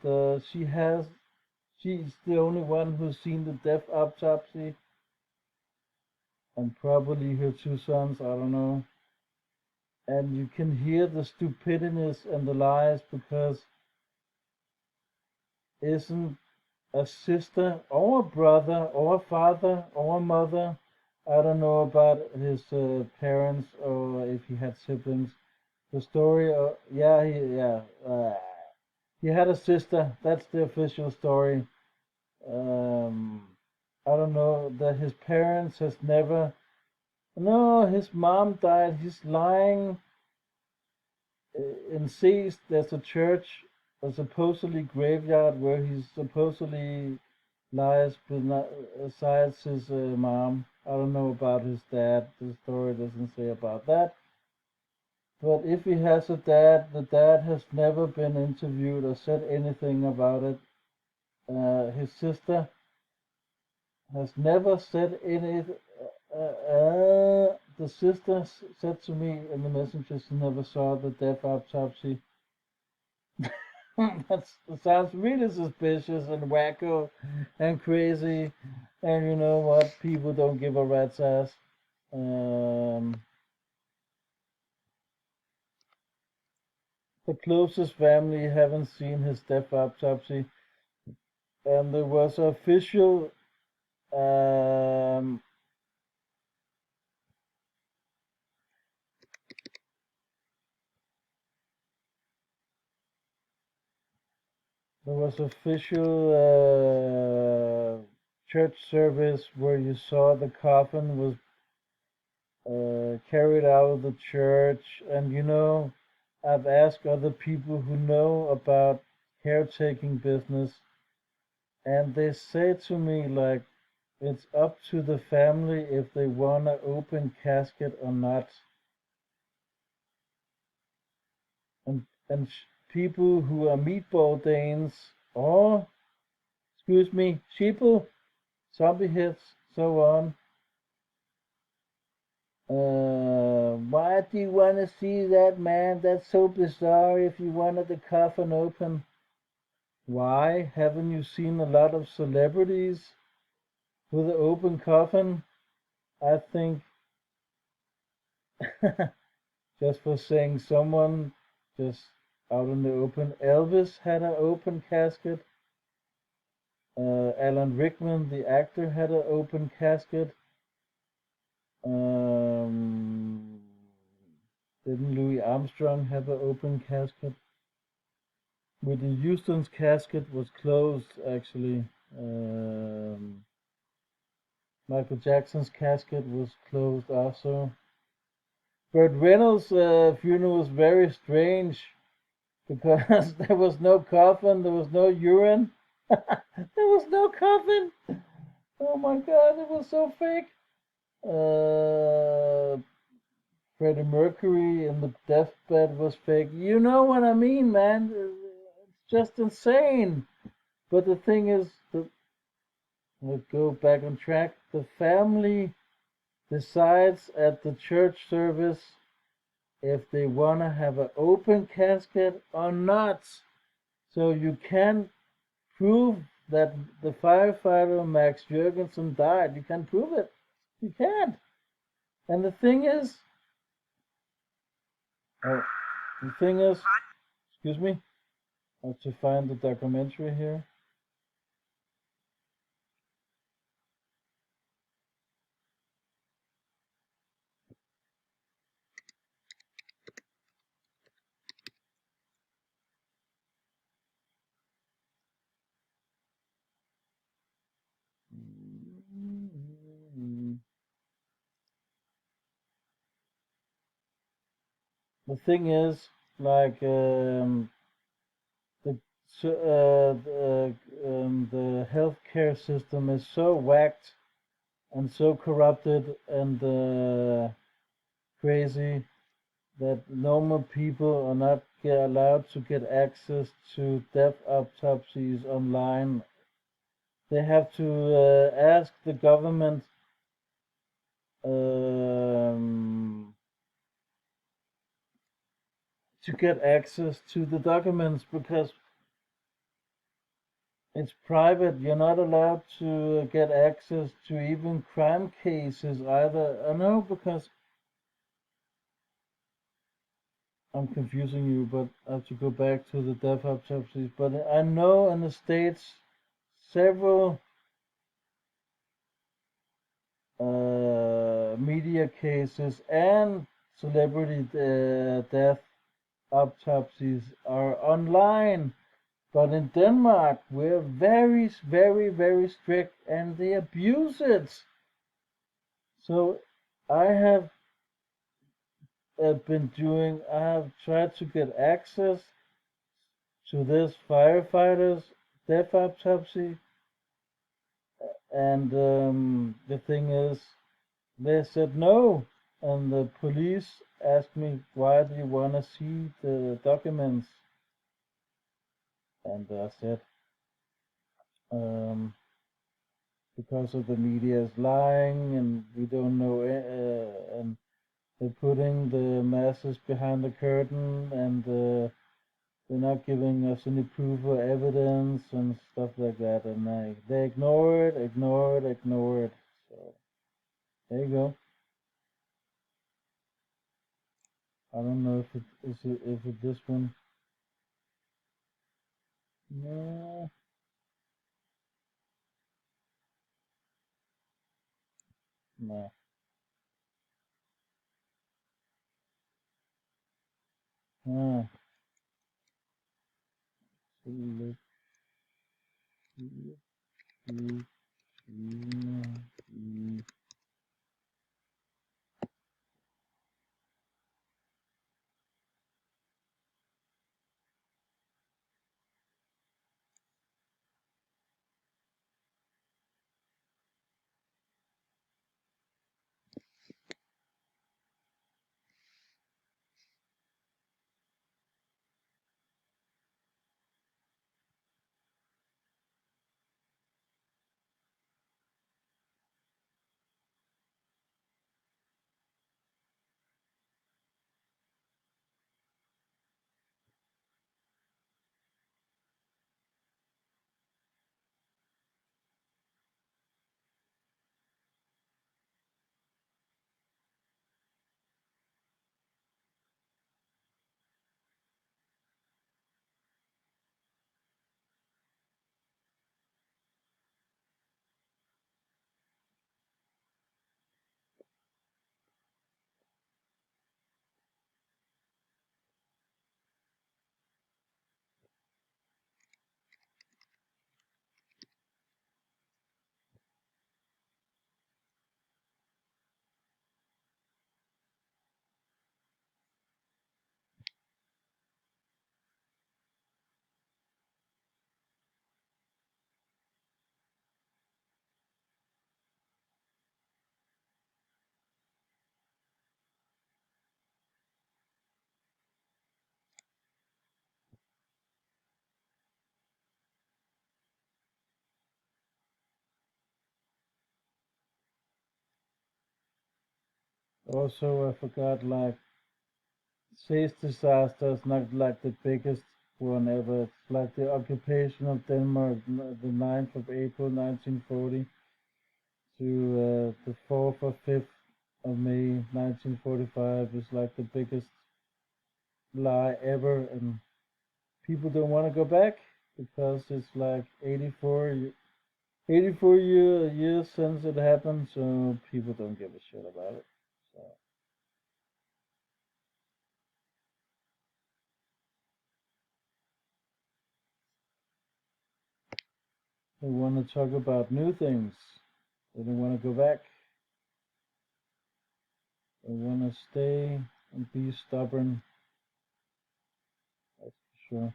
Speaker 1: she's the only one who's seen the death autopsy, and probably her 2 sons. I don't know. And you can hear the stupidness and the lies, because isn't a sister or a brother or a father or a mother? I don't know about his parents or if he had siblings. The story, he had a sister. That's the official story. Um, I don't know that his parents has never. No, his mom died. He's lying. In Seest, there's a church, a supposedly graveyard where he supposedly lies besides his mom. I don't know about his dad. The story doesn't say about that. But if he has a dad, the dad has never been interviewed or said anything about it. His sister has never said anything. The sister said to me in the messenger she never saw the death autopsy. That sounds really suspicious and wacko and crazy. And you know what? People don't give a rat's ass. Um, the closest family haven't seen his death autopsy. And there was official um, church service where you saw the coffin was carried out of the church. And you know, I've asked other people who know about caretaking business, and they say to me, like, it's up to the family if they want to open casket or not. And people who are meatball Danes, or, excuse me, sheeple, zombie hits, so on. Why do you want to see that, man? That's so bizarre if you wanted the coffin open. Why? Haven't you seen a lot of celebrities with an open coffin? I think, just for saying someone just out in the open, Elvis had an open casket. Alan Rickman, the actor, had an open casket. Um, didn't Louis Armstrong have an open casket? Whitney Houston's casket was closed, actually. Michael Jackson's casket was closed also. Burt Reynolds' funeral was very strange because there was no coffin, there was no urine, there was no coffin. Oh my God, it was so fake. Freddie Mercury in the deathbed was fake. You know what I mean, man? It's just insane. But the thing is, let's go back on track. The family decides at the church service if they want to have an open casket or not. So you can prove that the firefighter Max Jurgensen died. You can prove it. You can't. And oh, the thing is, excuse me, I have to find the documentary here. The thing is, like, the the healthcare system is so whacked and so corrupted and crazy that normal people are not allowed to get access to death autopsies online. They have to ask the government um, to get access to the documents because it's private. You're not allowed to get access to even crime cases either. I know because I'm confusing you, but I have to go back to the death autopsies. But I know in the States several media cases and celebrity death autopsies are online. But in Denmark, we're very, very, very strict and they abuse it. So I have I have tried to get access to this firefighter's death autopsy. And the thing is, they said no. And the police asked me, why do you want to see the documents? And I said, um, because of the media is lying and we don't know, and they're putting the masses behind the curtain and they're not giving us any proof or evidence and stuff like that. And they ignore it, ignore it, ignore it. So there you go. I don't know if it this one. No, no. Ah, look, look, look, look. Also, I forgot like Seest disaster is not like the biggest one ever. It's like the occupation of Denmark, the 9th of April 1940 to the 4th or 5th of May 1945 is like the biggest lie ever, and people don't want to go back because it's like 84 years since it happened, so people don't give a shit about it. So they want to talk about new things. They don't want to go back. They want to stay and be stubborn. That's for sure.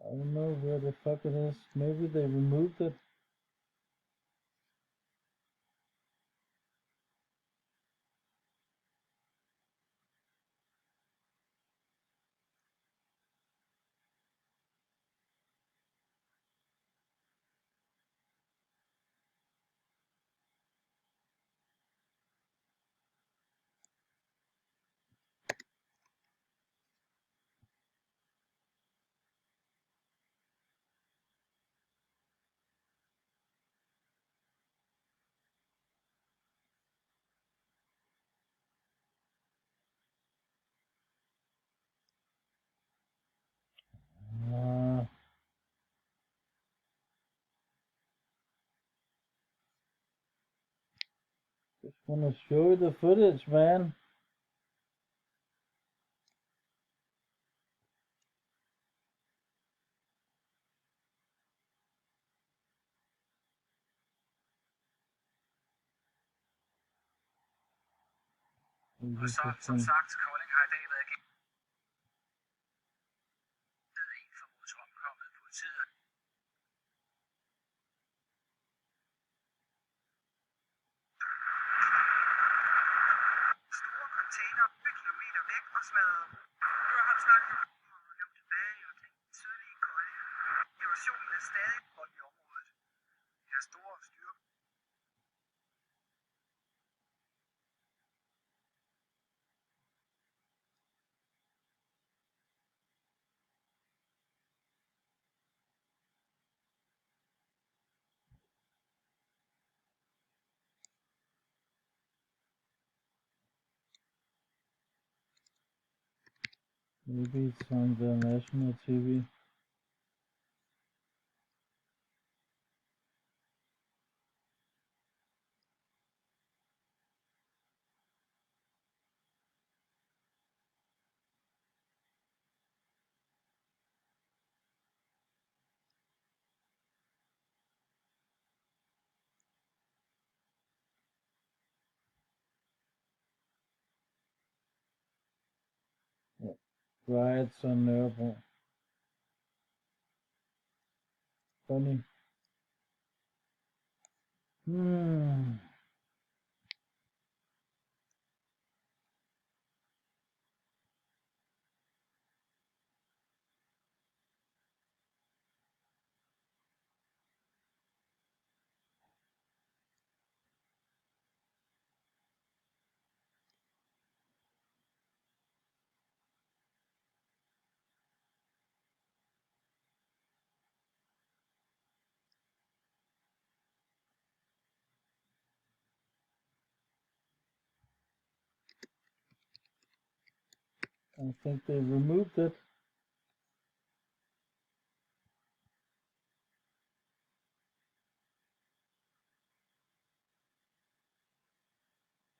Speaker 1: I don't know where the fuck it is. Maybe they removed it. Just want to show you the footage, man.
Speaker 2: Og så, som sagt, Kolding har i dag været en formodet omkommet. Politiet store container 1 kilometer væk og smadret. Nu har du snakket om at løbe tilbage og den sydlige Kolding. Erosionen er stadig vold i området. Det har store styrker.
Speaker 1: Maybe it's on the national TV. Yeah. Riots on Nørrebro. Funny. I think they removed it.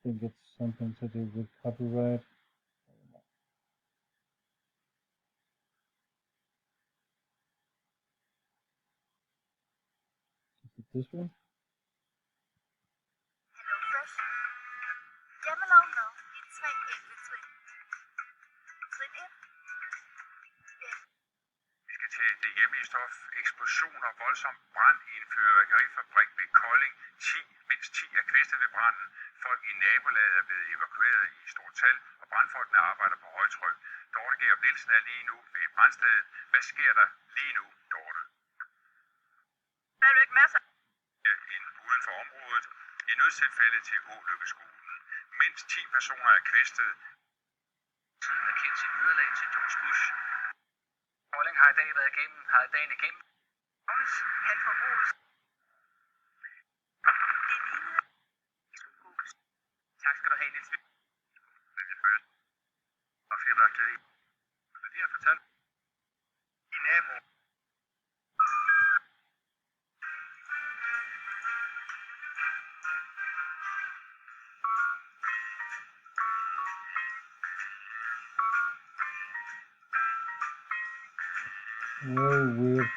Speaker 1: I think it's something to do with copyright. Is it this one?
Speaker 2: Vi skal til det hjemlige stof. Eksplosion og voldsom brand i en fyrværkerifabrik ved Kolding. Mindst 10 er kvæstet ved branden.
Speaker 3: Folk i nabolaget er blevet evakueret i stort tal, og brandfolkene arbejder på højtryk. Dorte Georg Nielsen er lige nu ved brandstedet. Hvad sker der lige nu, Dorte?
Speaker 2: Der er jo ikke masser.
Speaker 3: Uden for området. I nødstilfælde til H-lykkeskolen. Mindst 10 personer er kvæstet. Siden er kendt sit nederlag til George Bush. Kolding har dagen igennem. Agnes, halvt forbruget.
Speaker 2: Det lignede.
Speaker 3: Tak skal du have, Niels. Og fyrværkeri. De har fortalt i naboen.
Speaker 1: Very weird.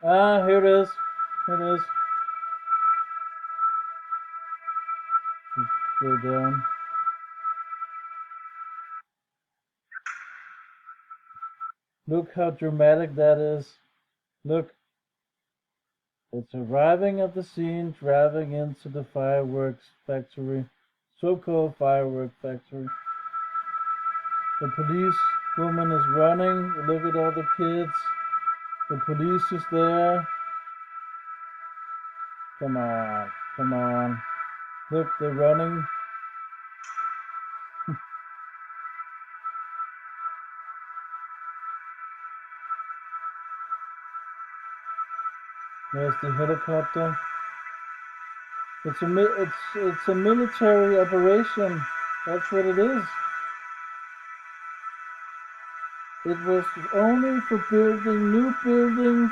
Speaker 1: Ah, here it is. Here it is. Let's go down. Look how dramatic that is. Look. It's arriving at the scene, driving into the fireworks factory. So-called fireworks factory. The police woman is running. Look at all the kids. The police is there. Come on, come on. Look, they're running. There's the helicopter. It's a military operation. That's what it is. It was only for building new buildings,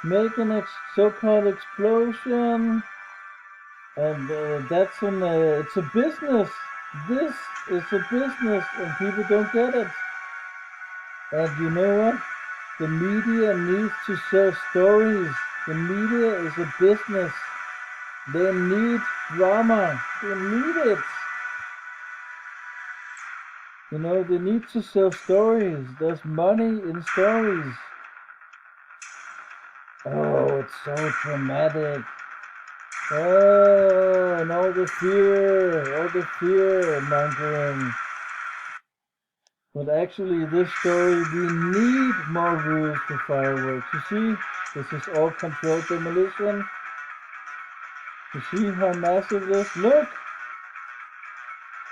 Speaker 1: making a so-called explosion, and it's a business. This is a business, and people don't get it. And you know what? The media needs to sell stories. The media is a business. They need drama. They need it. You know, they need to sell stories. There's money in stories. Oh, it's so dramatic. Oh, and all the fear mongering. But actually, this story, we need more rules for fireworks. You see, this is all controlled demolition. You see how massive this? Look!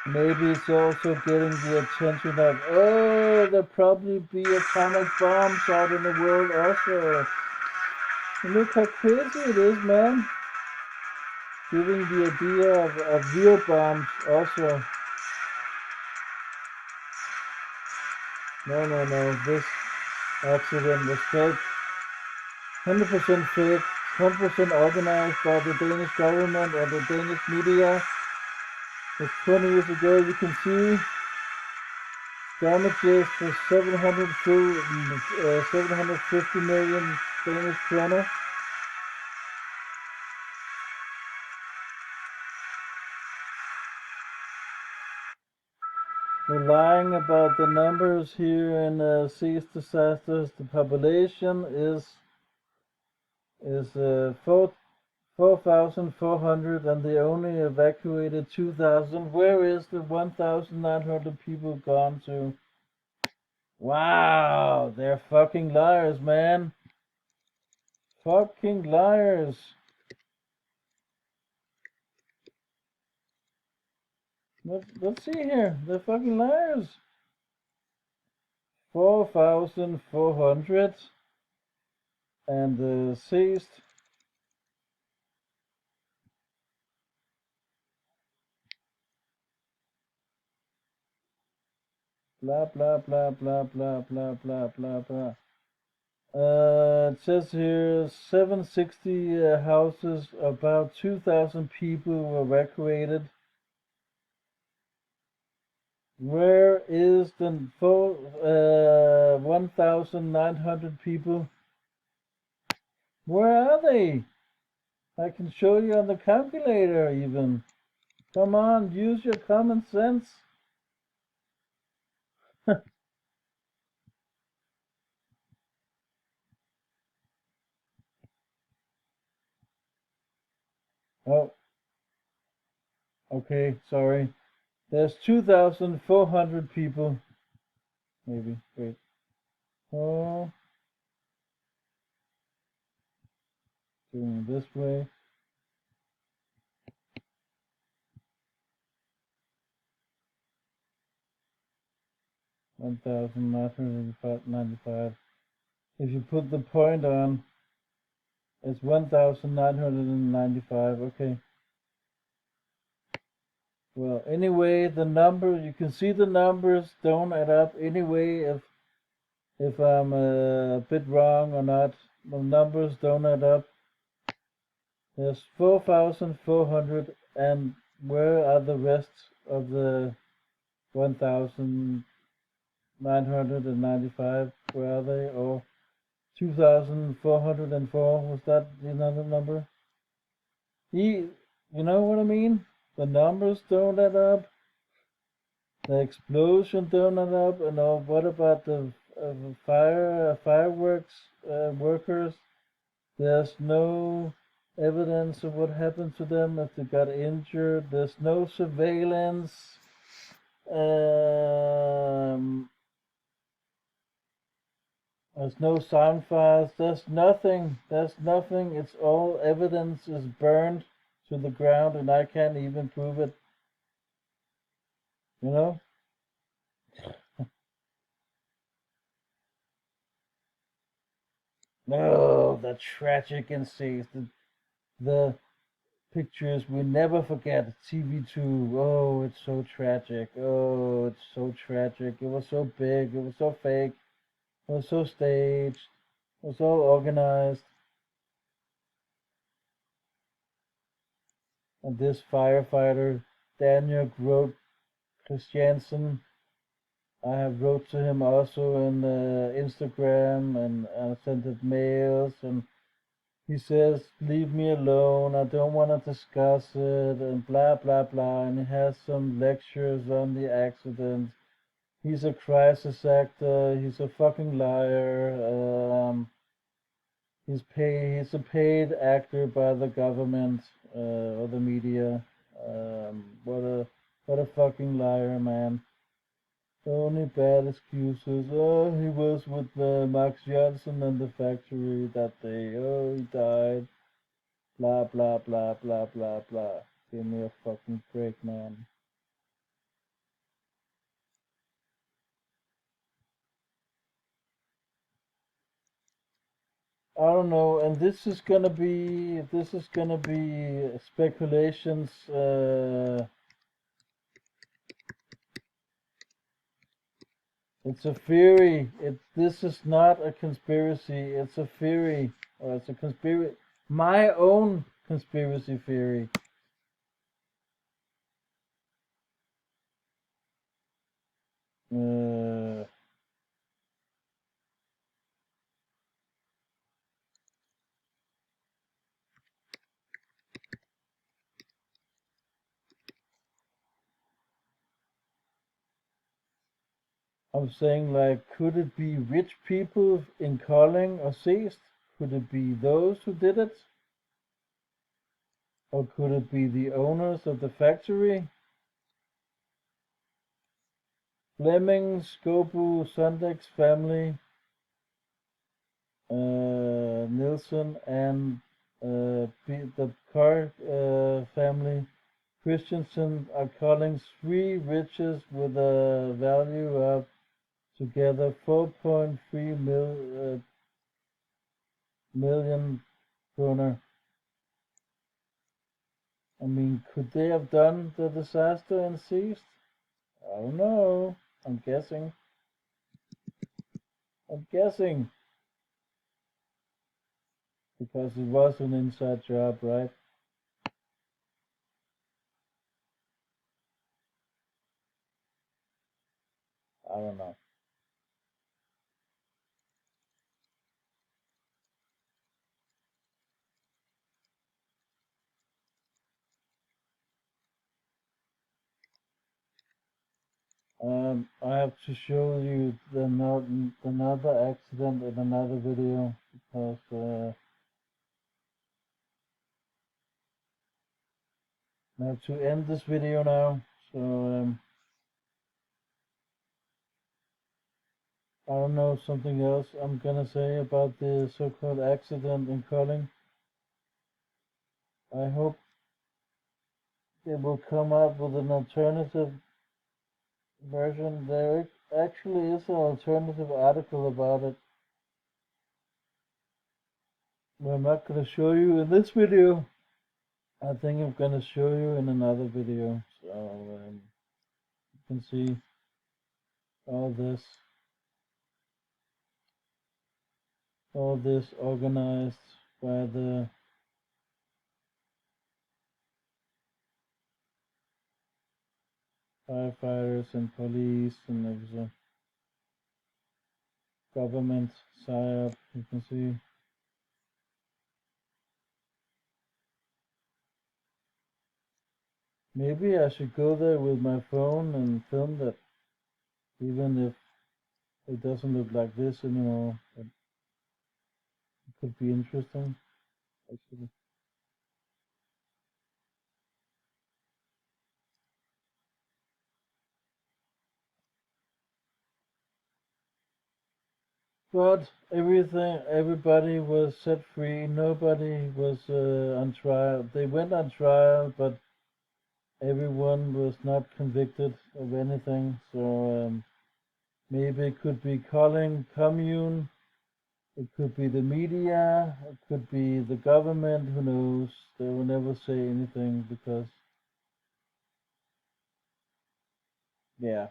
Speaker 1: Maybe it's also getting the attention of, oh, there'll probably be atomic bombs out in the world also. And look how crazy it is, man. Giving the idea of real bombs also. No, this accident was fake. 100% fake, 100% organized by the Danish government and the Danish media. It's 20 years ago, you can see damages for 750 million Danish kroner. They're lying about the numbers here in seest disasters. The population is 4,400 and they only evacuated 2,000. Where is the 1,900 people gone to? Wow, they're fucking liars, man. Fucking liars. Let's see here. They're fucking liars. 4,400 and seest. Blah blah blah blah blah blah blah blah blah. It says here 760 houses, about 2,000 people were evacuated. Where is the 1,900 people? Where are they? I can show you on the calculator even. Come on, use your common sense. Oh, okay, sorry. There's 2,400 people. Maybe, wait. Oh, doing it this way. 1,995. If you put the point on, it's 1,995. Okay. Well, anyway, the number, you can see the numbers don't add up. Anyway, if I'm a bit wrong or not, the numbers don't add up. There's 4,400, and where are the rest of the 1,995? Where are they? Oh, 2,404. Was that another number? You know what I mean? The numbers don't add up. The explosion don't add up. And what about the fireworks workers? There's no evidence of what happened to them if they got injured. There's no surveillance. There's no sound files. There's nothing. There's nothing. It's all evidence is burned to the ground, and I can't even prove it. You know? No, the tragic and safe. The pictures we never forget. TV2. Oh, it's so tragic. Oh, it's so tragic. It was so big. It was so fake. It was so staged. It was all organized. And this firefighter, Daniel Groth Christiansen, I have wrote to him also in Instagram, and I sent it mails, and he says, leave me alone, I don't want to discuss it, and blah blah blah, and he has some lectures on the accident. He's a crisis actor, he's a fucking liar. He's a paid actor by the government or the media. What a fucking liar, man. Only bad excuses. Oh, he was with Max Jansen in the factory that day. Oh, he died. Blah, blah, blah, blah, blah, blah. Give me a fucking break, man. I don't know, and this is gonna be speculations. It's a theory. This is not a conspiracy. It's a theory, or it's a conspiracy. My own conspiracy theory. Uh, I'm saying, like, could it be rich people in Kolding or seest? Could it be those who did it? Or could it be the owners of the factory? Fleming, Skobu, Sundek's family, Nilsson, and the Carr family, Christensen, are calling three riches with a value of together 4.3 million kroner. I mean, could they have done the disaster in seest? I don't know. I'm guessing. I'm guessing. because it was an inside job, right? I don't know. I have to show you another accident in another video because I have to end this video now. So I don't know, something else I'm gonna say about the so-called accident in Kolding. I hope they will come up with an alternative version. There actually is an alternative article about it. I'm not gonna show you in this video. I think I'm gonna show you in another video. So you can see all this organized by the firefighters and police, and there's a government side. You can see. Maybe I should go there with my phone and film that, even if it doesn't look like this anymore. But it could be interesting, actually. But everybody was set free. Nobody was on trial. They went on trial, but everyone was not convicted of anything. So maybe it could be calling commune. It could be the media. It could be the government. Who knows? They will never say anything because, yeah,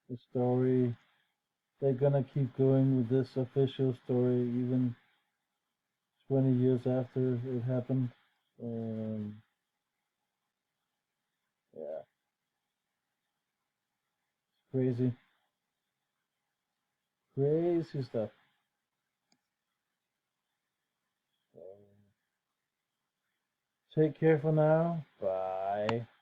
Speaker 1: the story. They're gonna keep going with this official story even 20 years after it happened. Um, yeah, crazy, crazy stuff. Take care for now. Bye.